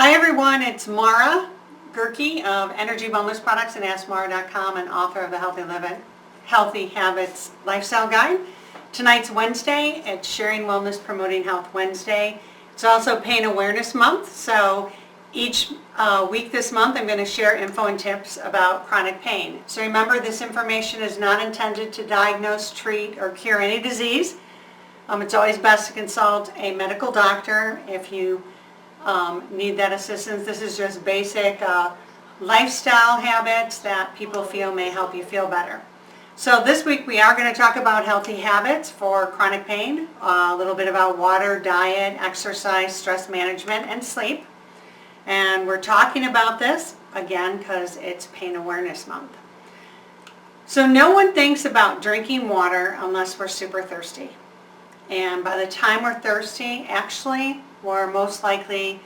Hi everyone, it's Mara Gerke of Energy Wellness Products and AskMara.com and author of the Healthy Habits Lifestyle Guide. Tonight's Wednesday. It's Sharing Wellness Promoting Health Wednesday. It's also Pain Awareness Month, so each week this month I'm going to share info and tips about chronic pain. So remember, this information is not intended to diagnose, treat, or cure any disease. It's always best to consult a medical doctor if you need that assistance. This is just basic lifestyle habits that people feel may help you feel better. So this week we are going to talk about healthy habits for chronic pain, a little bit about water, diet, exercise, stress management, and sleep. And we're talking about this, again, because it's Pain Awareness Month. So no one thinks about drinking water unless we're super thirsty. And by the time we're thirsty, actually, we're most likely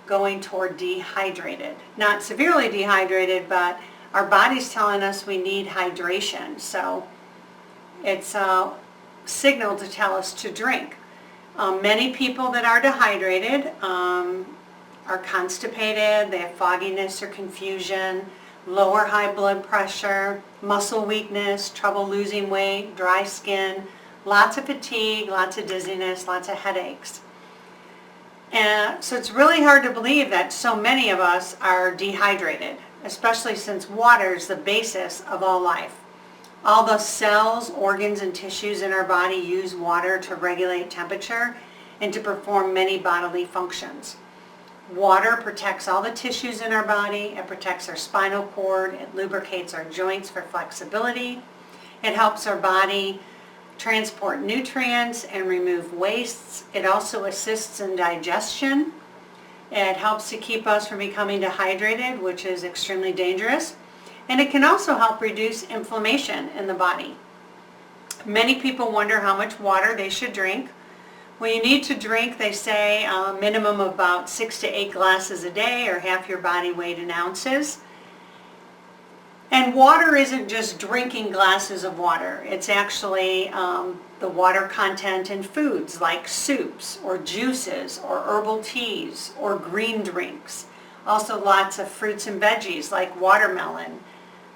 going toward dehydrated. Not severely dehydrated, but our body's telling us we need hydration. So it's a signal to tell us to drink. Many people that are dehydrated are constipated, they have fogginess or confusion, lower high blood pressure, muscle weakness, trouble losing weight, dry skin, lots of fatigue, lots of dizziness, lots of headaches. And so it's really hard to believe that so many of us are dehydrated, especially since water is the basis of all life. All the cells, organs, and tissues in our body use water to regulate temperature and to perform many bodily functions. Water protects all the tissues in our body. It protects our spinal cord. It lubricates our joints for flexibility. It helps our body transport nutrients and remove wastes. It also assists in digestion. It helps to keep us from becoming dehydrated, which is extremely dangerous. And it can also help reduce inflammation in the body. Many people wonder how much water they should drink. Well, you need to drink, they say, a minimum of about 6 to 8 glasses a day, or half your body weight in ounces. And water isn't just drinking glasses of water. It's actually the water content in foods like soups or juices or herbal teas or green drinks. Also lots of fruits and veggies like watermelon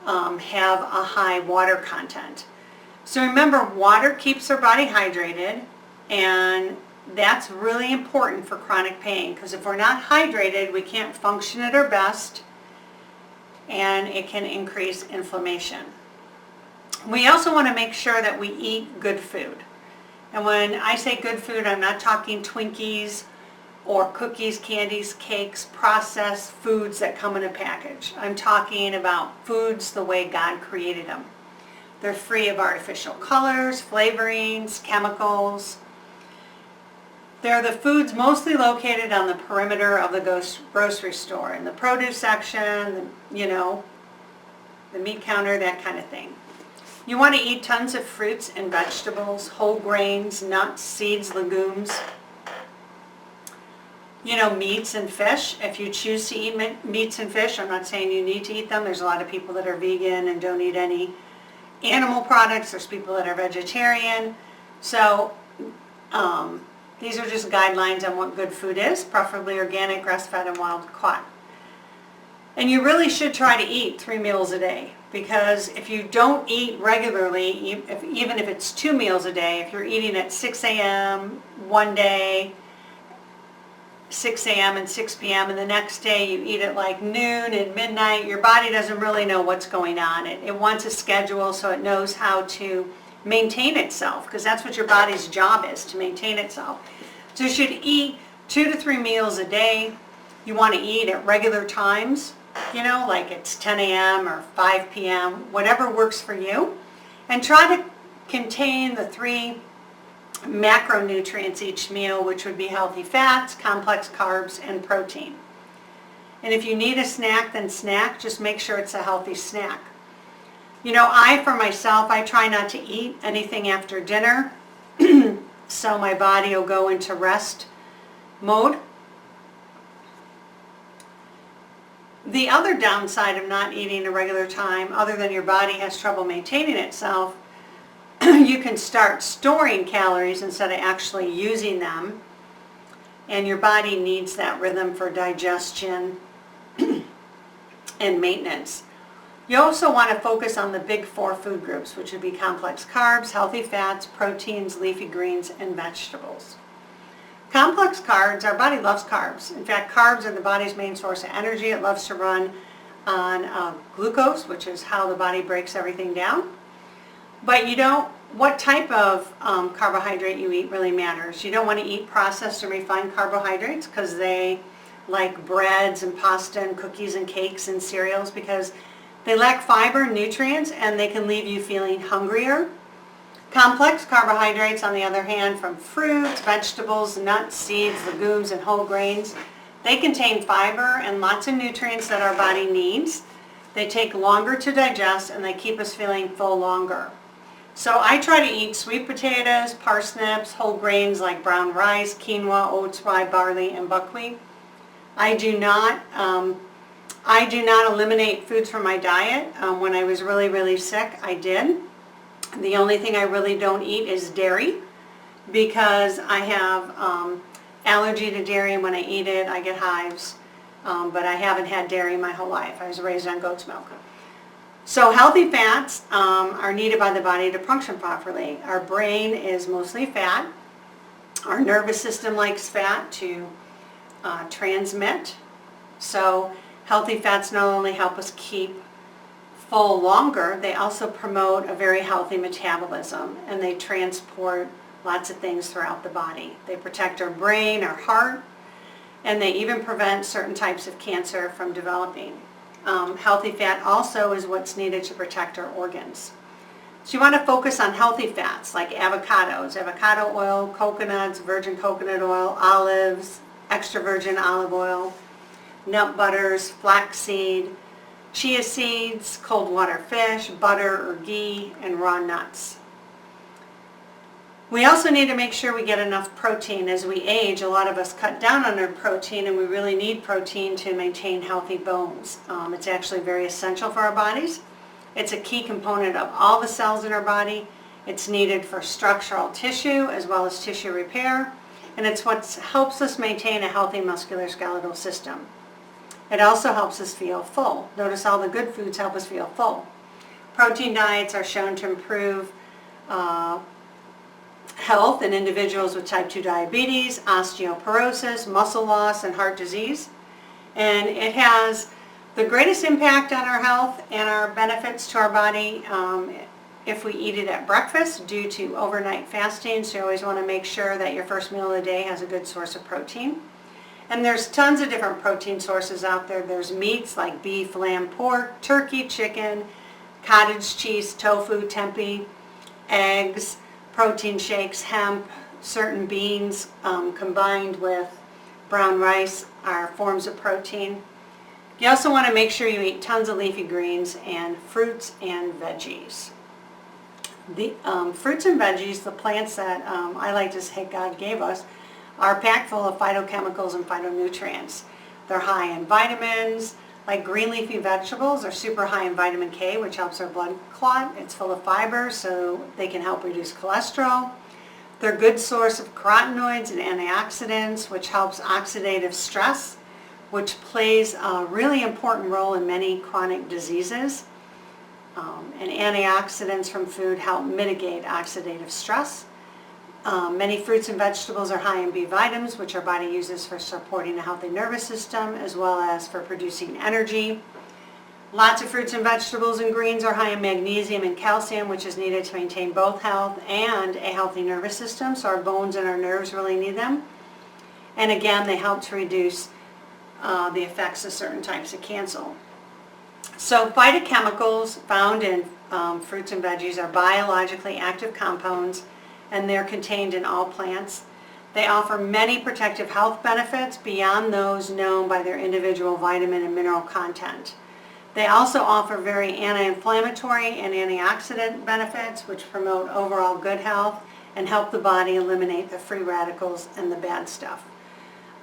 have a high water content. So remember, water keeps our body hydrated, and that's really important for chronic pain, because if we're not hydrated, we can't function at our best, and it can increase inflammation. We also want to make sure that we eat good food. And when I say good food, I'm not talking Twinkies or cookies, candies, cakes, processed foods that come in a package. I'm talking about foods the way God created them. They're free of artificial colors, flavorings, chemicals. They're the foods mostly located on the perimeter of the grocery store, in the produce section, the meat counter, that kind of thing. You want to eat tons of fruits and vegetables, whole grains, nuts, seeds, legumes. Meats and fish. If you choose to eat meats and fish, I'm not saying you need to eat them. There's a lot of people that are vegan and don't eat any animal products. There's people that are vegetarian. So, these are just guidelines on what good food is, preferably organic, grass-fed, and wild-caught. And you really should try to eat 3 meals a day, because if you don't eat regularly, even if it's 2 meals a day, if you're eating at 6 a.m. one day, 6 a.m. and 6 p.m., and the next day you eat at like noon and midnight, your body doesn't really know what's going on. It wants a schedule so it knows how to maintain itself, because that's what your body's job is, to maintain itself. So you should eat 2 to 3 meals a day. You want to eat at regular times, like it's 10 a.m. or 5 p.m., whatever works for you. And try to contain the 3 macronutrients each meal, which would be healthy fats, complex carbs, and protein. And if you need a snack, then snack. Just make sure it's a healthy snack. For myself, I try not to eat anything after dinner, so my body will go into rest mode. The other downside of not eating a regular time, other than your body has trouble maintaining itself, you can start storing calories instead of actually using them. and your body needs that rhythm for digestion and maintenance. You also want to focus on the big 4 food groups, which would be complex carbs, healthy fats, proteins, leafy greens, and vegetables. Complex carbs, our body loves carbs. In fact, carbs are the body's main source of energy. It loves to run on glucose, which is how the body breaks everything down. But what type of carbohydrate you eat really matters. You don't want to eat processed and refined carbohydrates because they, like breads and pasta and cookies and cakes and cereals, because they lack fiber and nutrients and they can leave you feeling hungrier. Complex carbohydrates, on the other hand, from fruits, vegetables, nuts, seeds, legumes, and whole grains, they contain fiber and lots of nutrients that our body needs. They take longer to digest and they keep us feeling full longer. So I try to eat sweet potatoes, parsnips, whole grains like brown rice, quinoa, oats, rye, barley, and buckwheat. I do not eliminate foods from my diet. When I was really, really sick, I did. The only thing I really don't eat is dairy because I have allergy to dairy, and when I eat it, I get hives. But I haven't had dairy my whole life. I was raised on goat's milk. So healthy fats are needed by the body to function properly. Our brain is mostly fat. Our nervous system likes fat to transmit. So healthy fats not only help us keep full longer, they also promote a very healthy metabolism, and they transport lots of things throughout the body. They protect our brain, our heart, and they even prevent certain types of cancer from developing. Healthy fat also is what's needed to protect our organs. So you want to focus on healthy fats like avocados, avocado oil, coconuts, virgin coconut oil, olives, extra virgin olive oil, nut butters, flaxseed, chia seeds, cold water fish, butter or ghee, and raw nuts. We also need to make sure we get enough protein. As we age, a lot of us cut down on our protein, and we really need protein to maintain healthy bones. It's actually very essential for our bodies. It's a key component of all the cells in our body. It's needed for structural tissue as well as tissue repair, and it's what helps us maintain a healthy musculoskeletal system. It also helps us feel full. Notice all the good foods help us feel full. Protein diets are shown to improve health in individuals with type 2 diabetes, osteoporosis, muscle loss, and heart disease. And it has the greatest impact on our health and our benefits to our body if we eat it at breakfast due to overnight fasting. So you always want to make sure that your first meal of the day has a good source of protein. And there's tons of different protein sources out there. There's meats like beef, lamb, pork, turkey, chicken, cottage cheese, tofu, tempeh, eggs, protein shakes, hemp, certain beans combined with brown rice are forms of protein. You also want to make sure you eat tons of leafy greens and fruits and veggies. The fruits and veggies, the plants that I like to say God gave us, are packed full of phytochemicals and phytonutrients. They're high in vitamins, like green leafy vegetables are super high in vitamin K, which helps our blood clot. It's full of fiber, so they can help reduce cholesterol. They're a good source of carotenoids and antioxidants, which helps oxidative stress, which plays a really important role in many chronic diseases. And antioxidants from food help mitigate oxidative stress. Many fruits and vegetables are high in B vitamins, which our body uses for supporting a healthy nervous system as well as for producing energy. Lots of fruits and vegetables and greens are high in magnesium and calcium, which is needed to maintain both health and a healthy nervous system, so our bones and our nerves really need them. And again, they help to reduce the effects of certain types of cancer. So phytochemicals found in fruits and veggies are biologically active compounds, and they're contained in all plants. They offer many protective health benefits beyond those known by their individual vitamin and mineral content. They also offer very anti-inflammatory and antioxidant benefits, which promote overall good health and help the body eliminate the free radicals and the bad stuff.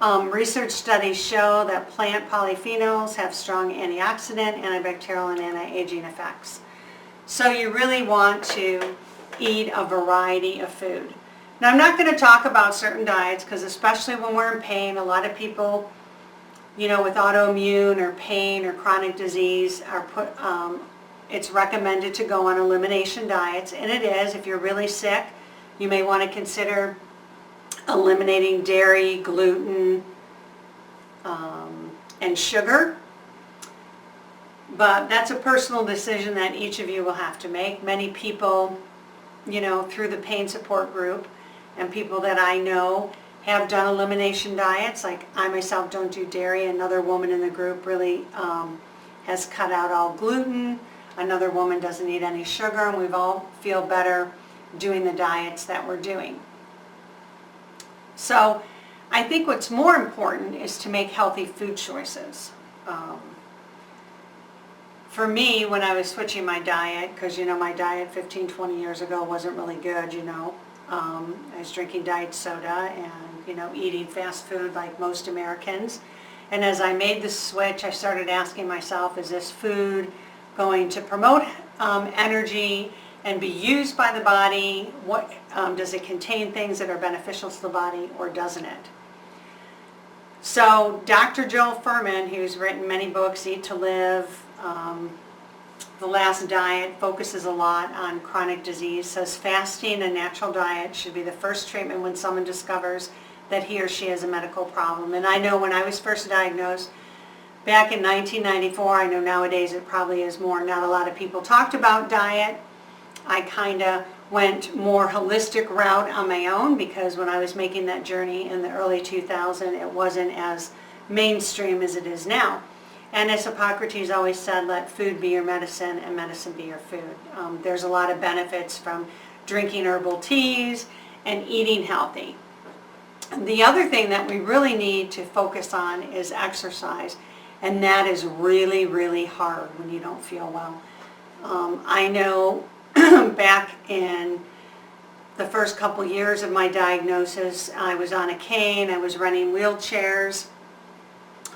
Research studies show that plant polyphenols have strong antioxidant, antibacterial, and anti-aging effects. So you really want to eat a variety of food. Now, I'm not going to talk about certain diets because especially when we're in pain, a lot of people, you know, with autoimmune or pain or chronic disease are it's recommended to go on elimination diets, and it is. If you're really sick, you may want to consider eliminating dairy, gluten, and sugar. But that's a personal decision that each of you will have to make. Many people, you know, through the pain support group and people that I know have done elimination diets. Like I myself don't do dairy. Another woman in the group really has cut out all gluten. Another woman doesn't eat any sugar, and we've all feel better doing the diets that we're doing. So I think what's more important is to make healthy food choices. For me, when I was switching my diet, because you know my diet 15, 20 years ago wasn't really good, you know. I was drinking diet soda and, you know, eating fast food like most Americans. And as I made the switch, I started asking myself, is this food going to promote energy and be used by the body? What does it contain things that are beneficial to the body, or doesn't it? So Dr. Joel Fuhrman, who's written many books, Eat to Live, The Last Diet, focuses a lot on chronic disease, says fasting and natural diet should be the first treatment when someone discovers that he or she has a medical problem. And I know when I was first diagnosed back in 1994, I know nowadays it probably is more, not a lot of people talked about diet. I kind of went more holistic route on my own because when I was making that journey in the early 2000s, it wasn't as mainstream as it is now. And as Hippocrates always said, let food be your medicine and medicine be your food. There's a lot of benefits from drinking herbal teas and eating healthy. The other thing that we really need to focus on is exercise, and that is really, really hard when you don't feel well. I know back in the first couple years of my diagnosis, I was on a cane, I was running wheelchairs.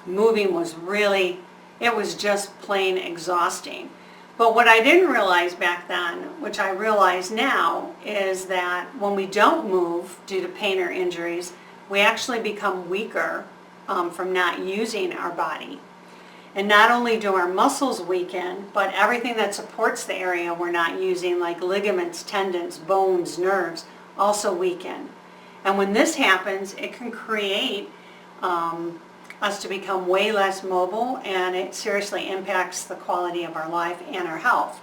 Moving was really, it was just plain exhausting. But what I didn't realize back then, which I realize now, is that when we don't move due to pain or injuries, we actually become weaker from not using our body. And not only do our muscles weaken, but everything that supports the area we're not using, like ligaments, tendons, bones, nerves, also weaken. And when this happens, it can create us to become way less mobile, and it seriously impacts the quality of our life and our health.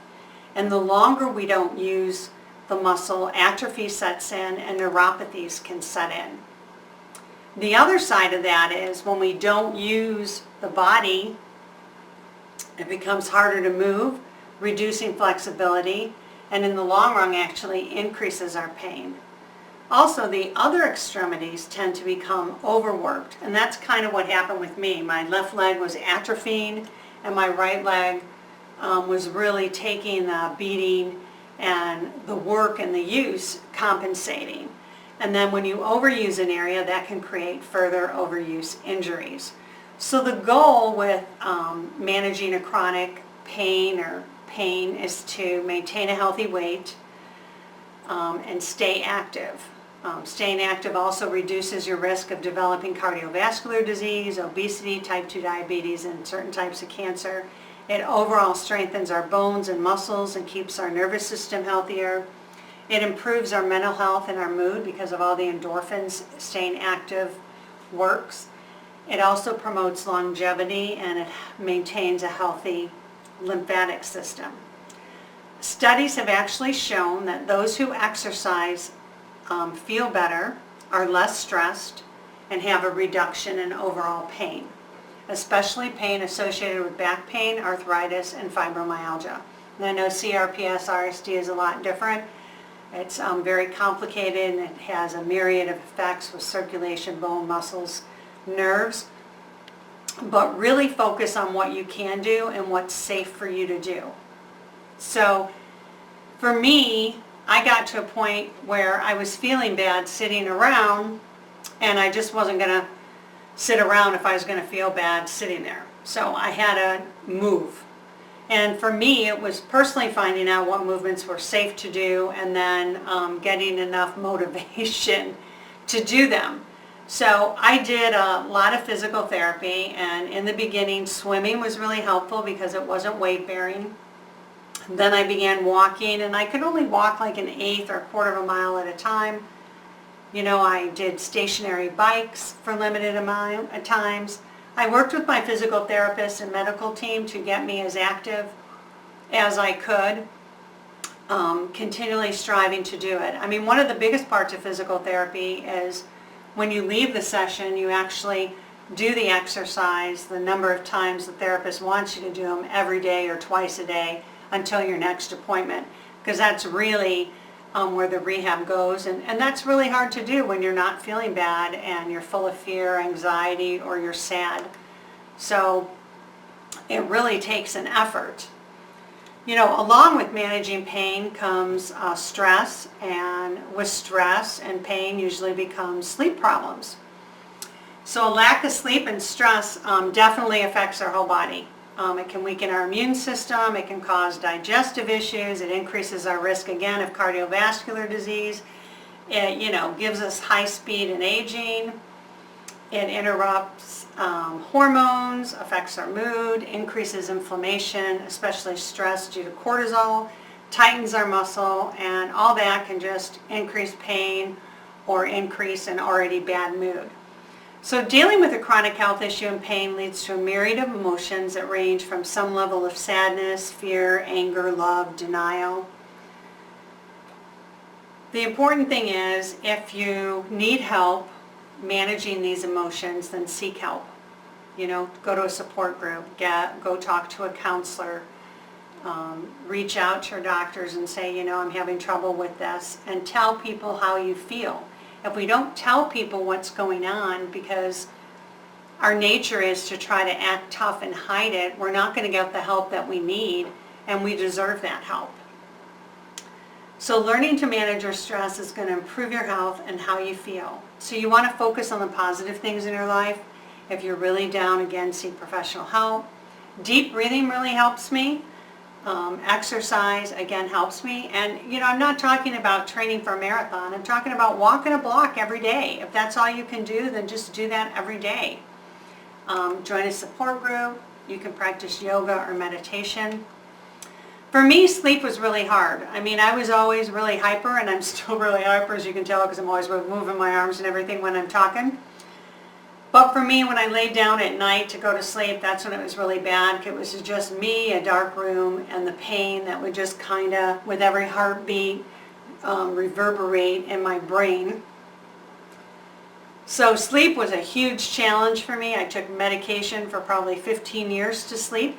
And the longer we don't use the muscle, atrophy sets in and neuropathies can set in. The other side of that is when we don't use the body, it becomes harder to move, reducing flexibility, and in the long run actually increases our pain. Also, the other extremities tend to become overworked, and that's kind of what happened with me. My left leg was atrophying, and my right leg was really taking the beating and the work and the use compensating. And then when you overuse an area, that can create further overuse injuries. So the goal with managing a chronic pain is to maintain a healthy weight and stay active. Staying active also reduces your risk of developing cardiovascular disease, obesity, type 2 diabetes, and certain types of cancer. It overall strengthens our bones and muscles and keeps our nervous system healthier. It improves our mental health and our mood because of all the endorphins staying active works. It also promotes longevity, and it maintains a healthy lymphatic system. Studies have actually shown that those who exercise feel better, are less stressed, and have a reduction in overall pain, especially pain associated with back pain, arthritis, and fibromyalgia. And I know CRPS RSD is a lot different. It's very complicated, and it has a myriad of effects with circulation, bone, muscles, nerves. But really focus on what you can do and what's safe for you to do. So for me, I got to a point where I was feeling bad sitting around, and I just wasn't going to sit around if I was going to feel bad sitting there. So I had to move. And for me, it was personally finding out what movements were safe to do and then getting enough motivation to do them. So I did a lot of physical therapy, and in the beginning swimming was really helpful because it wasn't weight bearing. Then I began walking, and I could only walk like an eighth or a quarter of a mile at a time. You know, I did stationary bikes for limited amount of times. I worked with my physical therapist and medical team to get me as active as I could, continually striving to do it. I mean, one of the biggest parts of physical therapy is when you leave the session, you actually do the exercise the number of times the therapist wants you to do them every day or twice a day until your next appointment, because that's really where the rehab goes, and that's really hard to do when you're not feeling bad and you're full of fear, anxiety, or you're sad. So it really takes an effort. You know, along with managing pain comes stress, and with stress and pain usually becomes sleep problems. So a lack of sleep and stress definitely affects our whole body. It can weaken our immune system, it can cause digestive issues, it increases our risk again of cardiovascular disease, it, you know, gives us high speed in aging, it interrupts hormones, affects our mood, increases inflammation, especially stress due to cortisol, tightens our muscle, and all that can just increase pain or increase an already bad mood. So dealing with a chronic health issue and pain leads to a myriad of emotions that range from some level of sadness, fear, anger, love, denial. The important thing is, if you need help managing these emotions, then seek help. You know, go to a support group, go talk to a counselor, reach out to your doctors and say, you know, I'm having trouble with this, and tell people how you feel. If we don't tell people what's going on, because our nature is to try to act tough and hide it, we're not going to get the help that we need, and we deserve that help. So learning to manage your stress is going to improve your health and how you feel. So you want to focus on the positive things in your life. If you're really down, again, seek professional help. Deep breathing really helps me. Exercise, again, helps me. And, you know, I'm not talking about training for a marathon. I'm talking about walking a block every day. If that's all you can do, then just do that every day. Join a support group. You can practice yoga or meditation. For me, sleep was really hard. I mean, I was always really hyper, and I'm still really hyper, as you can tell, because I'm always moving my arms and everything when I'm talking. But for me, when I laid down at night to go to sleep, that's when it was really bad. It was just me, a dark room, and the pain that would just kind of, with every heartbeat, reverberate in my brain. So sleep was a huge challenge for me. I took medication for probably 15 years to sleep.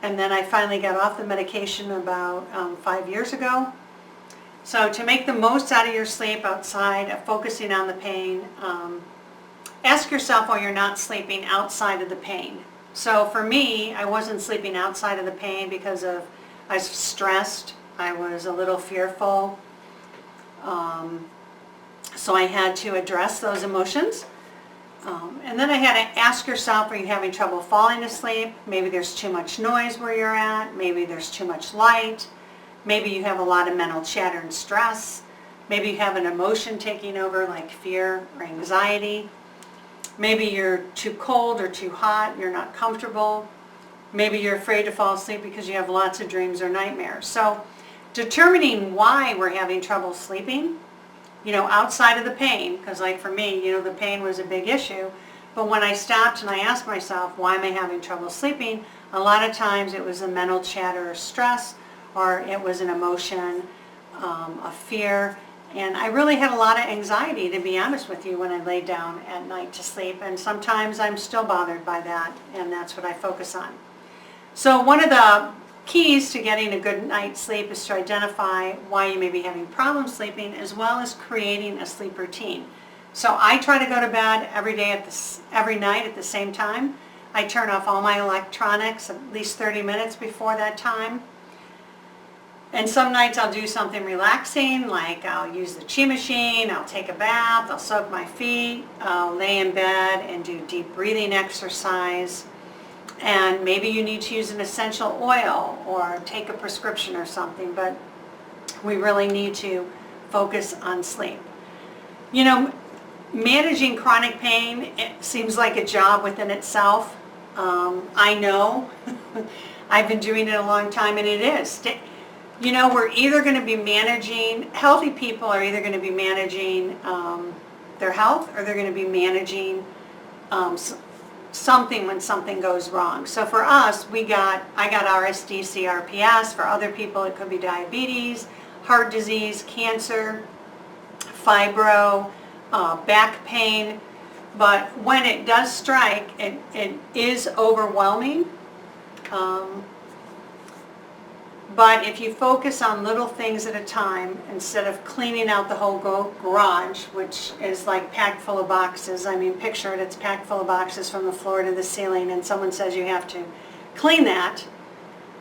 And then I finally got off the medication about 5 years ago. So to make the most out of your sleep outside of focusing on the pain, ask yourself while you're not sleeping outside of the pain. So for me, I wasn't sleeping outside of the pain because I was stressed, I was a little fearful, so I had to address those emotions. And then I had to ask yourself, are you having trouble falling asleep? Maybe there's too much noise where you're at, maybe there's too much light. Maybe you have a lot of mental chatter and stress. Maybe you have an emotion taking over like fear or anxiety. Maybe you're too cold or too hot, you're not comfortable. Maybe you're afraid to fall asleep because you have lots of dreams or nightmares. So determining why we're having trouble sleeping, you know, outside of the pain, because like for me, you know, the pain was a big issue. But when I stopped and I asked myself, why am I having trouble sleeping? A lot of times it was a mental chatter or stress, or it was an emotion of fear. And I really had a lot of anxiety, to be honest with you, when I laid down at night to sleep. And sometimes I'm still bothered by that, and that's what I focus on. So one of the keys to getting a good night's sleep is to identify why you may be having problems sleeping, as well as creating a sleep routine. So I try to go to bed every night at the same time. I turn off all my electronics at least 30 minutes before that time. And some nights I'll do something relaxing, like I'll use the chi machine, I'll take a bath, I'll soak my feet, I'll lay in bed and do deep breathing exercise. And maybe you need to use an essential oil or take a prescription or something, but we really need to focus on sleep. You know, managing chronic pain, it seems like a job within itself. I know, I've been doing it a long time, and it is. You know, we're either going to be managing, healthy people are either going to be managing their health, or they're going to be managing something when something goes wrong. So for us, I got RSD, CRPS. For other people, it could be diabetes, heart disease, cancer, fibro, back pain. But when it does strike, it is overwhelming. But if you focus on little things at a time, instead of cleaning out the whole garage, which is like packed full of boxes, I mean, picture it, it's packed full of boxes from the floor to the ceiling, and someone says you have to clean that,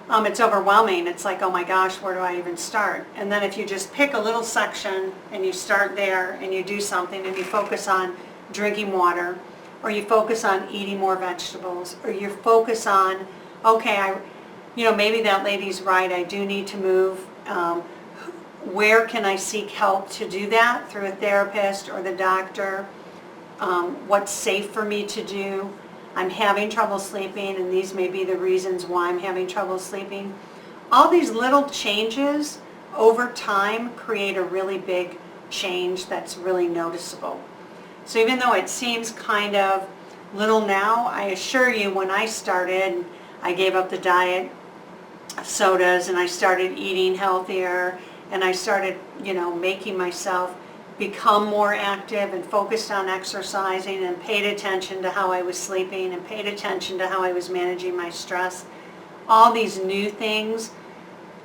it's overwhelming. It's like, oh my gosh, where do I even start? And then if you just pick a little section and you start there and you do something and you focus on drinking water, or you focus on eating more vegetables, or you focus on, okay, maybe that lady's right, I do need to move. Where can I seek help to do that? Through a therapist or the doctor? What's safe for me to do? I'm having trouble sleeping, and these may be the reasons why I'm having trouble sleeping. All these little changes over time create a really big change that's really noticeable. So even though it seems kind of little now, I assure you, when I started, I gave up the diet sodas, and I started eating healthier, and I started, making myself become more active and focused on exercising, and paid attention to how I was sleeping, and paid attention to how I was managing my stress. All these new things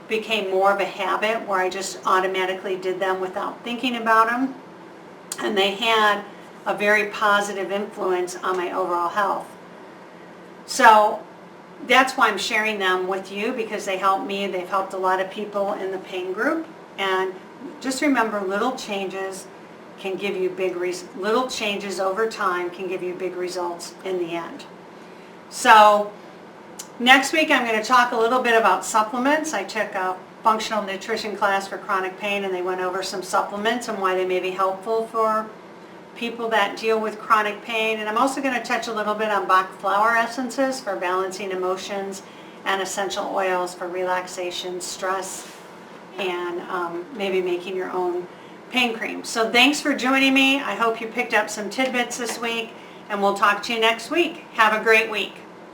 became more of a habit where I just automatically did them without thinking about them, and they had a very positive influence on my overall health. So that's why I'm sharing them with you, because they helped me. They've helped a lot of people in the pain group. And just remember, little changes can give you little changes over time can give you big results in the end. So next week I'm going to talk a little bit about supplements. I took a functional nutrition class for chronic pain, and they went over some supplements and why they may be helpful for people that deal with chronic pain. And I'm also going to touch a little bit on Bach flower essences for balancing emotions, and essential oils for relaxation, stress, and maybe making your own pain cream. So thanks for joining me. I hope you picked up some tidbits this week, and we'll talk to you next week. Have a great week.